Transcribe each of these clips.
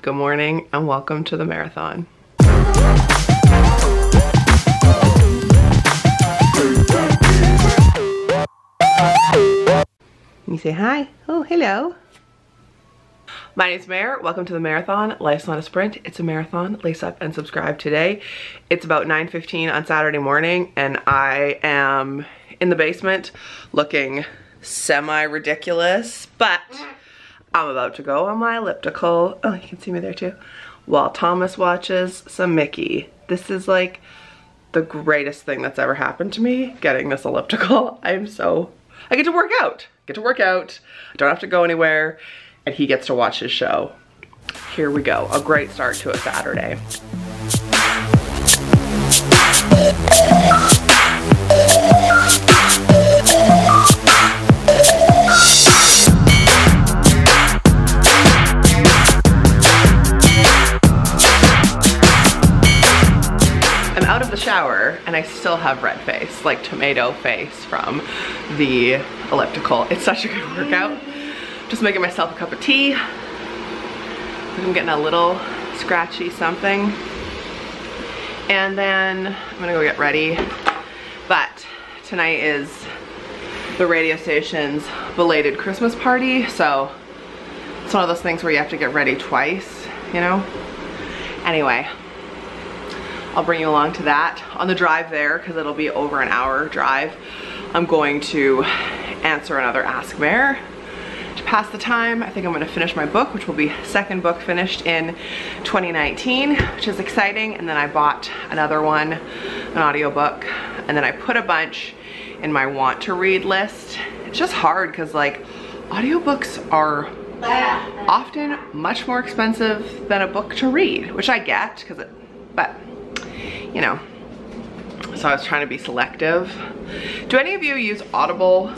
Good morning and welcome to the marathon. You say hi. Oh, hello. My name's Mare. Welcome to the marathon. Life's not a sprint, it's a marathon. Lace up and subscribe today. It's about 9:15 on Saturday morning and I am in the basement looking semi-ridiculous, but I'm about to go on my elliptical. Oh, you can see me there too. While Thomas watches some Mickey. This is like the greatest thing that's ever happened to me, getting this elliptical. I get to work out. I don't have to go anywhere, and he gets to watch his show. Here we go, a great start to a Saturday. I'm out of the shower and I still have red face, like tomato face from the elliptical. It's such a good workout. Just making myself a cup of tea. I'm getting a little scratchy something. And then I'm gonna go get ready. But tonight is the radio station's belated Christmas party, so it's one of those things where you have to get ready twice, you know? Anyway, I'll bring you along to that. On the drive there, because it'll be over an hour drive, I'm going to answer another Ask Mare to pass the time. I think I'm gonna finish my book, which will be second book finished in 2019, which is exciting. And then I bought another one, an audiobook, and then I put a bunch in my want to read list. It's just hard because like audiobooks are often much more expensive than a book to read, which I get, but you know, so I was trying to be selective. Do any of you use Audible?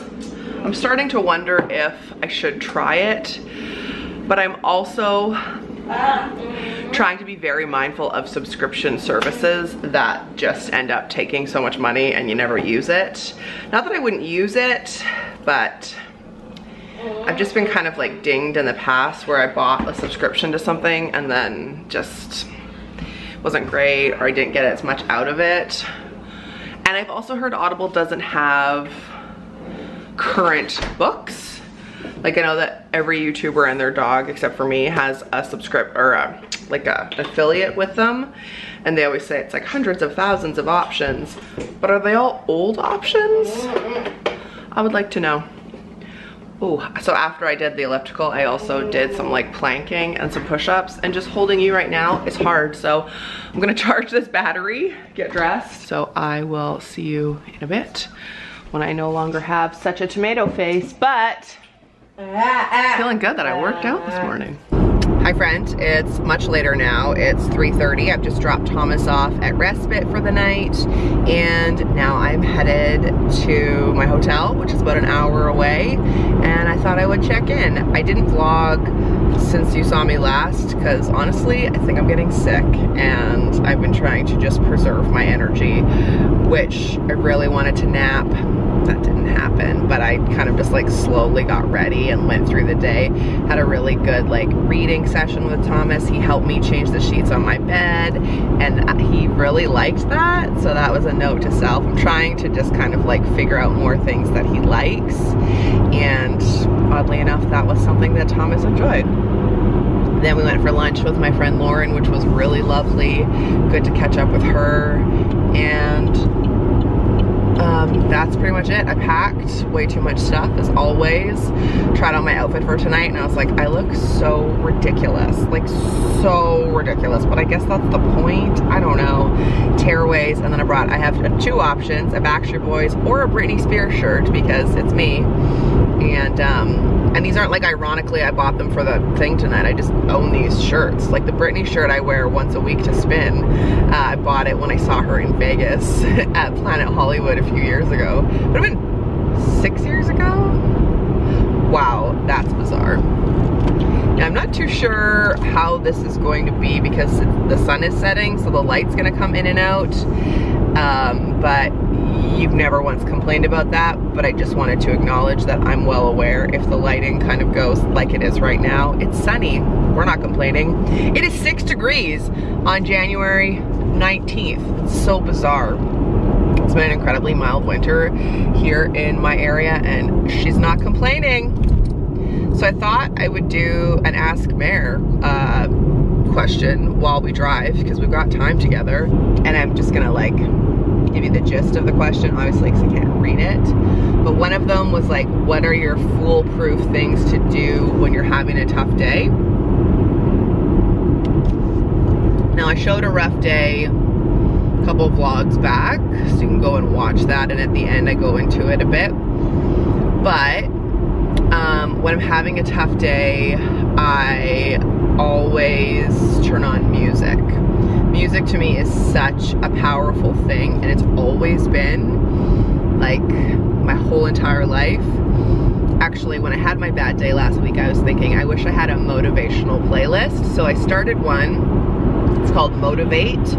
I'm starting to wonder if I should try it, but I'm also trying to be very mindful of subscription services that just end up taking so much money and you never use it. Not that I wouldn't use it, but I've just been kind of like dinged in the past where I bought a subscription to something and then just wasn't great, or I didn't get as much out of it. And I've also heard Audible doesn't have current books. Like I know that every YouTuber and their dog, except for me, has a like an affiliate with them, and they always say it's like hundreds of thousands of options. But are they all old options? I would like to know. Oh, so after I did the elliptical, I also did some like planking and some push-ups, and just holding you right now is hard. So I'm gonna charge this battery, get dressed. So I will see you in a bit when I no longer have such a tomato face, but feeling good that I worked out this morning. Hi friend, it's much later now. It's 3:30. I've just dropped Thomas off at Respite for the night, and now I'm headed to my hotel, which is about an hour away, and I thought I would check in. I didn't vlog since you saw me last, because honestly, I think I'm getting sick, and I've been trying to just preserve my energy, which I really wanted to nap. That didn't happen, but I kind of just like slowly got ready and went through the day. Had a really good like reading session with Thomas. He helped me change the sheets on my bed, and he really liked that, so that was a note to self. I'm trying to just kind of like figure out more things that he likes, and oddly enough, that was something that Thomas enjoyed. Then we went for lunch with my friend Lauren, which was really lovely. Good to catch up with her, and that's pretty much it. I packed way too much stuff as always. Tried on my outfit for tonight and I was like, I look so ridiculous, like so ridiculous, but I guess that's the point. I don't know. Tearaways, and then I have two options, a Backstreet Boys or a Britney Spears shirt because it's me. And these aren't like ironically I bought them for the thing tonight. I just own these shirts. Like the Britney shirt I wear once a week to spin. I bought it when I saw her in Vegas at Planet Hollywood a few years ago. Would have been 6 years ago? Wow, that's bizarre. Now, I'm not too sure how this is going to be because the sun is setting, so the light's gonna come in and out. But you've never once complained about that, but I just wanted to acknowledge that I'm well aware if the lighting kind of goes like it is right now. It's sunny, we're not complaining. It is 6 degrees on January 19th. It's so bizarre. It's been an incredibly mild winter here in my area and she's not complaining. So I thought I would do an Ask Mare question while we drive because we've got time together, and I'm just gonna like give you the gist of the question, obviously because I can't read it. But one of them was like, what are your foolproof things to do when you're having a tough day? Now I showed a rough day a couple of vlogs back, so you can go and watch that, and at the end I go into it a bit. But when I'm having a tough day, I always turn on music. Music to me is such a powerful thing, and it's always been like my whole entire life. Actually, when I had my bad day last week, I was thinking I wish I had a motivational playlist. So I started one. It's called Motivate,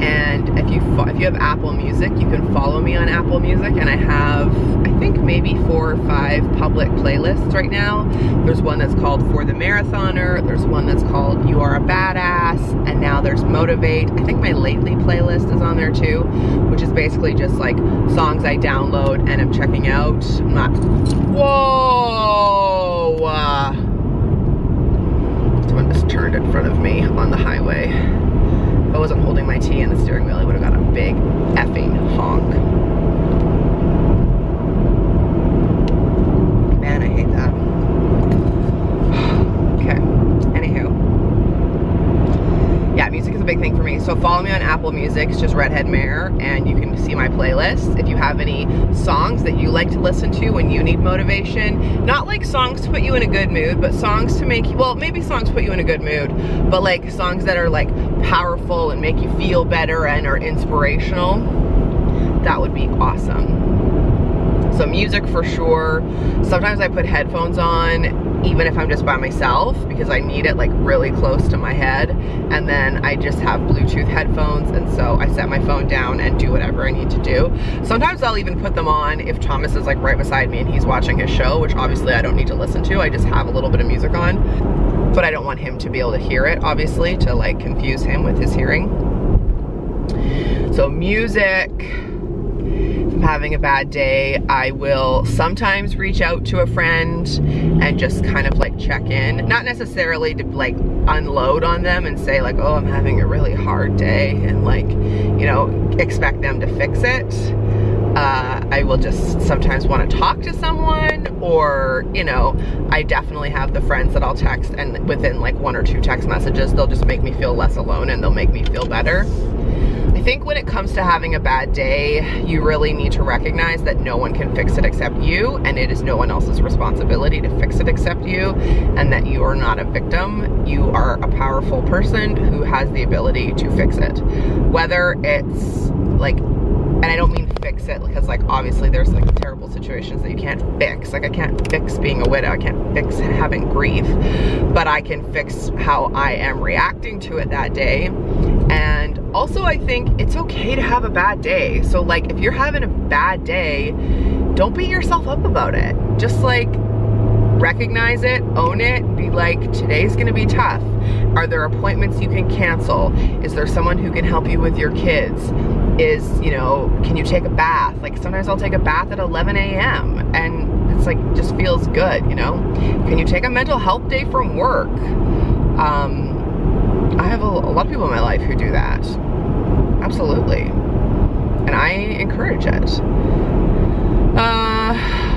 and if you have Apple Music, you can follow me on Apple Music, and I have, I think, maybe 4 or 5 public playlists right now. There's one that's called For the Marathoner, there's one that's called You Are a Badass, and now there's Motivate. I think my Lately playlist is on there too, which is basically just like songs I download and I'm checking out. I'm not, whoa! Someone just turned in front of me on the highway. If I wasn't holding my tea in the steering wheel, I would have got a big effing honk. Man, I hate that. Okay, anywho. Yeah, music is a big thing for me. So follow me on Apple Music, it's just Redhead Mare, and you can see my playlist. If you have any songs that you like to listen to when you need motivation, not like songs to put you in a good mood, but songs to make you, well, maybe songs put you in a good mood, but like songs that are like powerful and make you feel better and are inspirational, that would be awesome. So music for sure. Sometimes I put headphones on even if I'm just by myself because I need it like really close to my head, and then I just have Bluetooth headphones, and so I set my phone down and do whatever I need to do. Sometimes I'll even put them on if Thomas is like right beside me and he's watching his show, which obviously I don't need to listen to. I just have a little bit of music on, but I don't want him to be able to hear it, obviously, to like confuse him with his hearing. So music. I'm having a bad day, I will sometimes reach out to a friend and just kind of like check in. Not necessarily to like unload on them and say like, oh, I'm having a really hard day, and like, you know, expect them to fix it. I will just sometimes want to talk to someone, or, you know, I definitely have the friends that I'll text, and within like 1 or 2 text messages, they'll just make me feel less alone and they'll make me feel better. I think when it comes to having a bad day, you really need to recognize that no one can fix it except you, and it is no one else's responsibility to fix it except you, and that you are not a victim. You are a powerful person who has the ability to fix it. Whether it's like, and I don't mean fix it because like obviously there's like terrible situations that you can't fix. Like I can't fix being a widow, I can't fix having grief, but I can fix how I am reacting to it that day. And also I think it's okay to have a bad day. So like if you're having a bad day, don't beat yourself up about it. Just like recognize it, own it, be like, today's gonna be tough. Are there appointments you can cancel? Is there someone who can help you with your kids? Is, you know, can you take a bath? Like sometimes I'll take a bath at 11 a.m. and it's like, just feels good, you know? Can you take a mental health day from work? I have a lot of people in my life who do that. Absolutely. And I encourage it.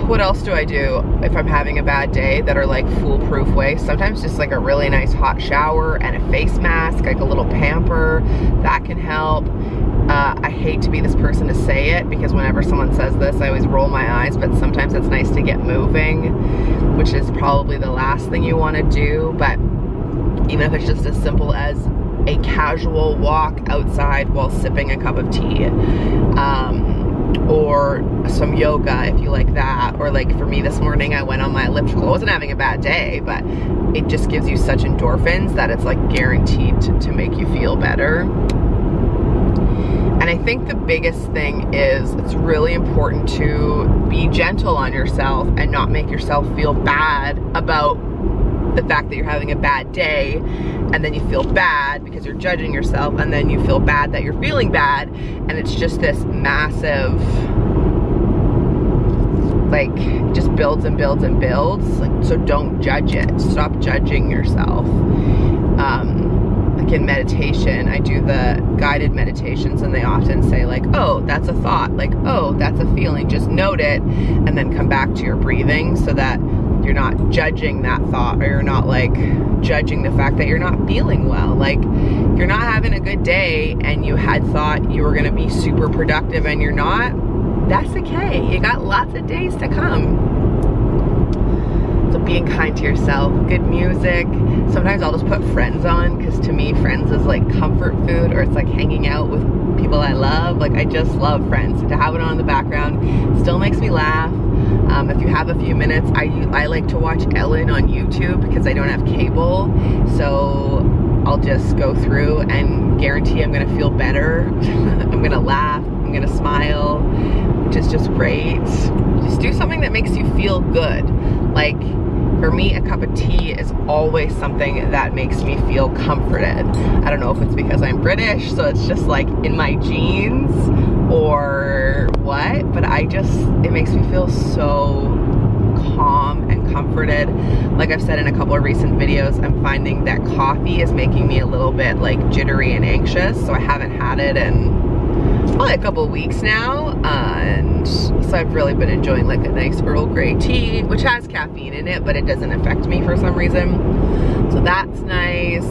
What else do I do if I'm having a bad day that are like foolproof ways? Sometimes just like a really nice hot shower and a face mask, like a little pamper, that can help. I hate to be this person to say it because whenever someone says this, I always roll my eyes, but sometimes it's nice to get moving, which is probably the last thing you want to do. But even if it's just as simple as a casual walk outside while sipping a cup of tea, or some yoga if you like that, or like for me this morning I went on my elliptical. I wasn't having a bad day, but it just gives you such endorphins that it's like guaranteed to make you feel better. And I think the biggest thing is it's really important to be gentle on yourself and not make yourself feel bad about the fact that you're having a bad day, and then you feel bad because you're judging yourself, and then you feel bad that you're feeling bad, and it's just this massive, like, just builds and builds and builds. Like, so don't judge it. Stop judging yourself. Like in meditation, I do the guided meditations, and they often say like, oh, that's a thought, like, oh, that's a feeling, just note it, and then come back to your breathing, so that you're not judging that thought, or you're not like judging the fact that you're not feeling well. Like, if you're not having a good day and you had thought you were gonna be super productive and you're not, that's okay. You got lots of days to come. So being kind to yourself, good music. Sometimes I'll just put Friends on, because to me Friends is like comfort food, or it's like hanging out with people I love. Like, I just love Friends. To have it on in the background still makes me laugh. If you have a few minutes, I like to watch Ellen on YouTube because I don't have cable, so I'll just go through and guarantee I'm gonna feel better. I'm gonna laugh, I'm gonna smile, which is just great. Just do something that makes you feel good. Like, for me, a cup of tea is always something that makes me feel comforted. I don't know if it's because I'm British, so it's just like in my genes or what, but it makes me feel so calm and comforted. Like I've said in a couple of recent videos, I'm finding that coffee is making me a little bit like jittery and anxious, so I haven't had it in probably a couple of weeks now, and so I've really been enjoying like a nice Earl Grey tea, which has caffeine in it, but it doesn't affect me for some reason, so that's nice.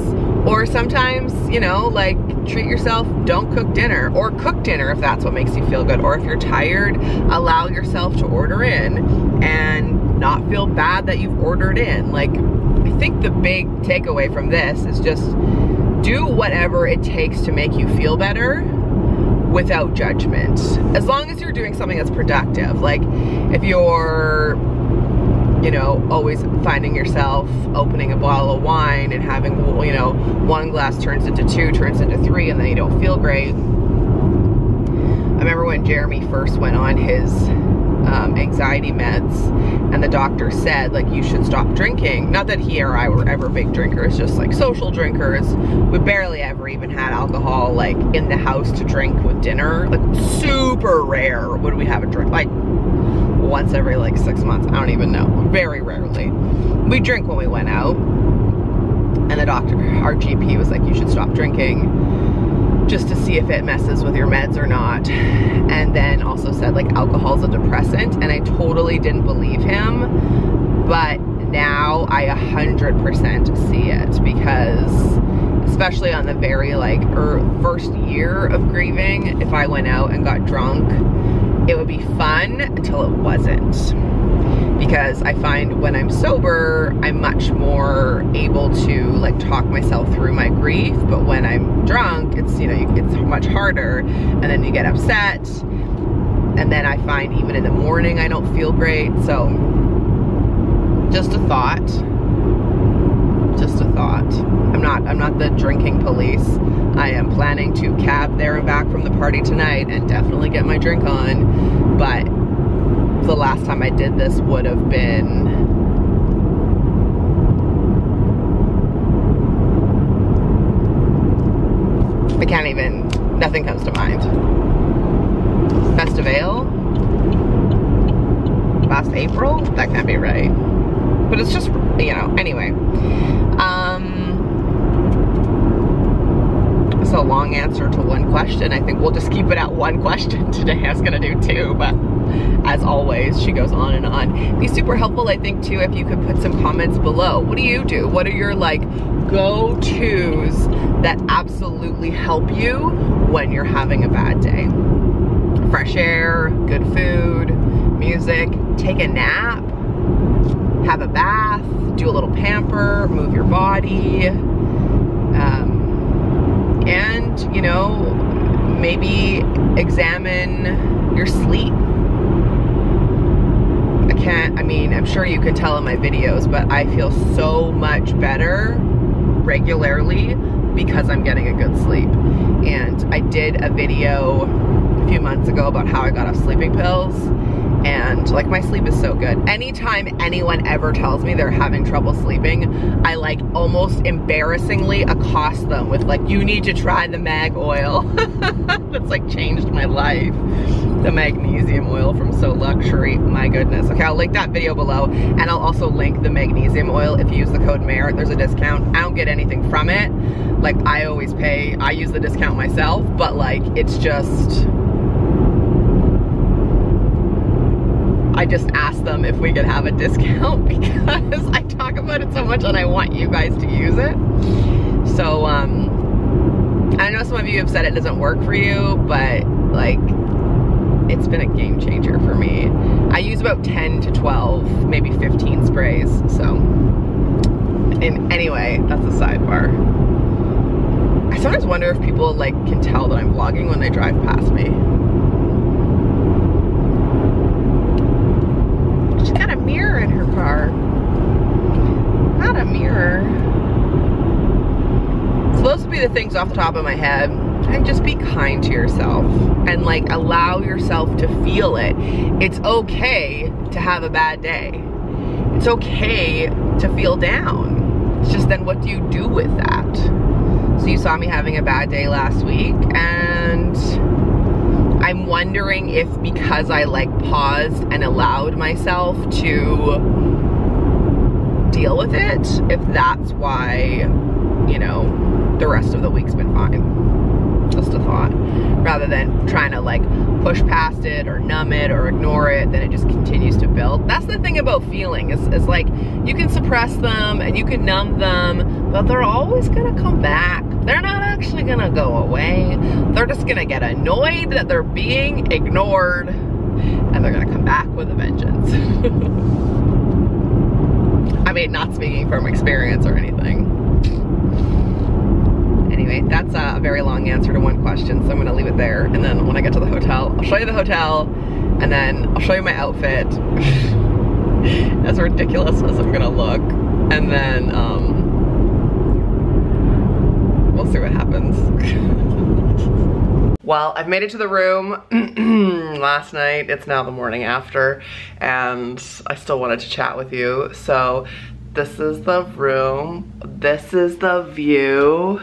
Or sometimes, you know, like, treat yourself, don't cook dinner, or cook dinner if that's what makes you feel good. Or if you're tired, allow yourself to order in and not feel bad that you've ordered in. Like, I think the big takeaway from this is just do whatever it takes to make you feel better without judgment. As long as you're doing something that's productive. Like, if you're, you know, always finding yourself opening a bottle of wine and having, you know, one glass turns into two, turns into three, and then you don't feel great. I remember when Jeremy first went on his anxiety meds, and the doctor said, like, you should stop drinking. Not that he or I were ever big drinkers, just like social drinkers. We barely ever even had alcohol like in the house to drink with dinner. Like, super rare would we have a drink, like once every like 6 months. I don't even know, very rarely. We drink when we went out, and the doctor, our GP, was like, you should stop drinking just to see if it messes with your meds or not. And then also said like alcohol's a depressant, and I totally didn't believe him, but now I 100% see it, because especially on the very like first year of grieving, if I went out and got drunk, it would be fun until it wasn't. Because I find when I'm sober, I'm much more able to like talk myself through my grief, but when I'm drunk, it's, you know, it's much harder, and then you get upset, and then I find even in the morning I don't feel great. So just a thought. Just a thought. I'm not the drinking police. I am planning to cab there and back from the party tonight and definitely get my drink on, but the last time I did this would have been I can't even, nothing comes to mind. Festival? Last April? That can't be right. But it's just, you know, anyway. It's a long answer to one question. I think we'll just keep it at one question today. I was gonna do two, but as always, she goes on and on. It'd be super helpful, I think, too, if you could put some comments below. What do you do? What are your like go-tos that absolutely help you when you're having a bad day? Fresh air, good food, music, take a nap, have a bath, do a little pamper, move your body, and, you know, maybe examine your sleep. I mean, I'm sure you can tell in my videos, but I feel so much better regularly because I'm getting a good sleep. And I did a video a few months ago about how I got off sleeping pills, And like my sleep is so good. Anytime anyone ever tells me they're having trouble sleeping, I like almost embarrassingly accost them with like, you need to try the mag oil. That's like changed my life. The magnesium oil from So Luxury, my goodness. Okay, I'll link that video below, and I'll also link the magnesium oil. If you use the code Mare, there's a discount. I don't get anything from it. Like I always pay, I use the discount myself, but like it's just, I just asked them if we could have a discount because I talk about it so much and I want you guys to use it. So, I know some of you have said it doesn't work for you, but like, it's been a game changer for me. I use about 10 to 12, maybe 15 sprays, so. And anyway, that's a sidebar. I sometimes wonder if people like can tell that I'm vlogging when they drive past me. She's got a mirror in her car. Not a mirror. So those would be the things off the top of my head. And just be kind to yourself and like allow yourself to feel it. It's okay to have a bad day. It's okay to feel down. It's just then what do you do with that? So you saw me having a bad day last week, and I'm wondering if because I like paused and allowed myself to deal with it, if that's why, you know, the rest of the week's been fine. Just a thought. Rather than trying to like push past it or numb it or ignore it, then it just continues to build. That's the thing about feeling is like you can suppress them and you can numb them, but they're always gonna come back. They're not actually gonna go away. They're just gonna get annoyed that they're being ignored, and they're gonna come back with a vengeance. I mean, not speaking from experience or anything. Anyway, that's a very long answer to one question, so I'm gonna leave it there. And then when I get to the hotel, I'll show you the hotel, and then I'll show you my outfit. As ridiculous as I'm gonna look. And then, we'll see what happens. Well, I've made it to the room last night. It's now the morning after, and I still wanted to chat with you. So this is the room. This is the view.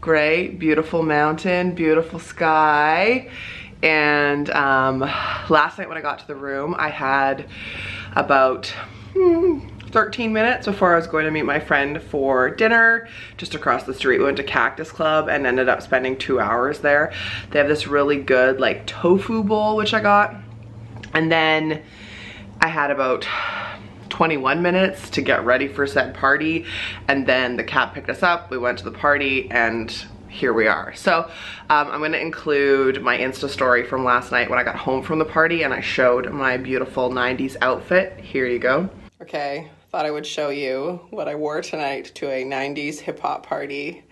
Great, beautiful mountain, beautiful sky. And last night when I got to the room, I had about 13 minutes before I was going to meet my friend for dinner just across the street. We went to Cactus Club and ended up spending 2 hours there. They have this really good like tofu bowl, which I got. And then I had about 21 minutes to get ready for said party, and then the cab picked us up, we went to the party, and here we are. So I'm gonna include my Insta story from last night when I got home from the party and I showed my beautiful 90s outfit. Here you go. Okay, thought I would show you what I wore tonight to a 90s hip hop party.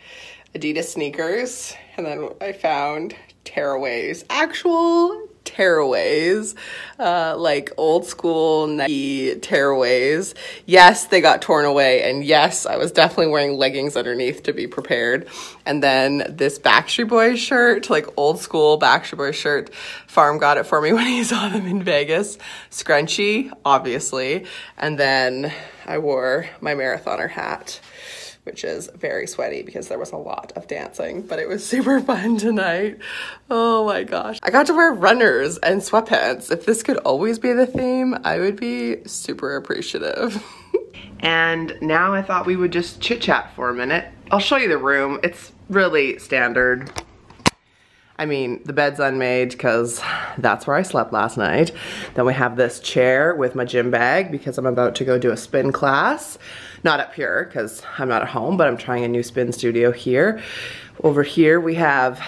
Adidas sneakers, and then I found tearaways, actual tearaways, like old school Nike tearaways. Yes, they got torn away, and yes, I was definitely wearing leggings underneath to be prepared. And then this Backstreet Boys shirt, like old school Backstreet Boys shirt. Farm got it for me when he saw them in Vegas. Scrunchy, obviously. And then I wore my marathoner hat, which is very sweaty because there was a lot of dancing, but it was super fun tonight. Oh my gosh. I got to wear runners and sweatpants. If this could always be the theme, I would be super appreciative. And now I thought we would just chit chat for a minute. I'll show you the room. It's really standard. I mean, the bed's unmade because that's where I slept last night. Then we have this chair with my gym bag because I'm about to go do a spin class. Not up here because I'm not at home, but I'm trying a new spin studio here. Over here we have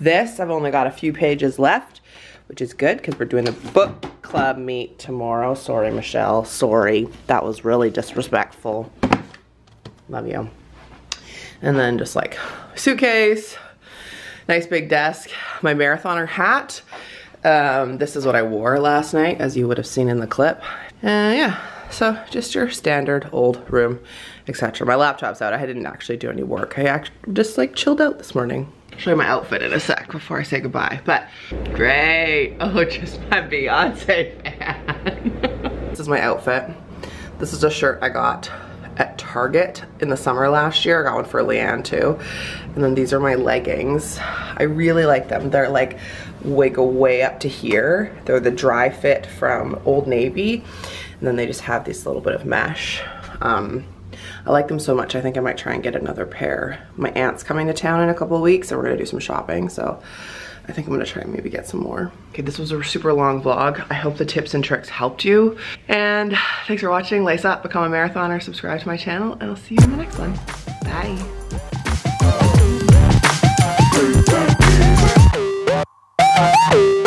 this. I've only got a few pages left, which is good because we're doing the book club meet tomorrow. Sorry, Michelle. Sorry. That was really disrespectful. Love you. And then just like suitcase. Nice big desk, my marathoner hat. This is what I wore last night, as you would have seen in the clip. Yeah, so just your standard old room, etc. My laptop's out. I didn't actually do any work. I just like chilled out this morning. show you my outfit in a sec before I say goodbye. But great. Oh, just my Beyonce fan. This is my outfit. This is a shirt I got at Target in the summer last year. I got one for Leanne too. And then these are my leggings. I really like them. They're like go way up to here. They're the dry fit from Old Navy. And then they just have this little bit of mesh. I like them so much, I think I might try and get another pair. My aunt's coming to town in a couple of weeks, and we're gonna do some shopping, so I think I'm gonna try and maybe get some more. Okay, this was a super long vlog. I hope the tips and tricks helped you. And thanks for watching. Lace up, become a marathoner, subscribe to my channel, and I'll see you in the next one. Bye.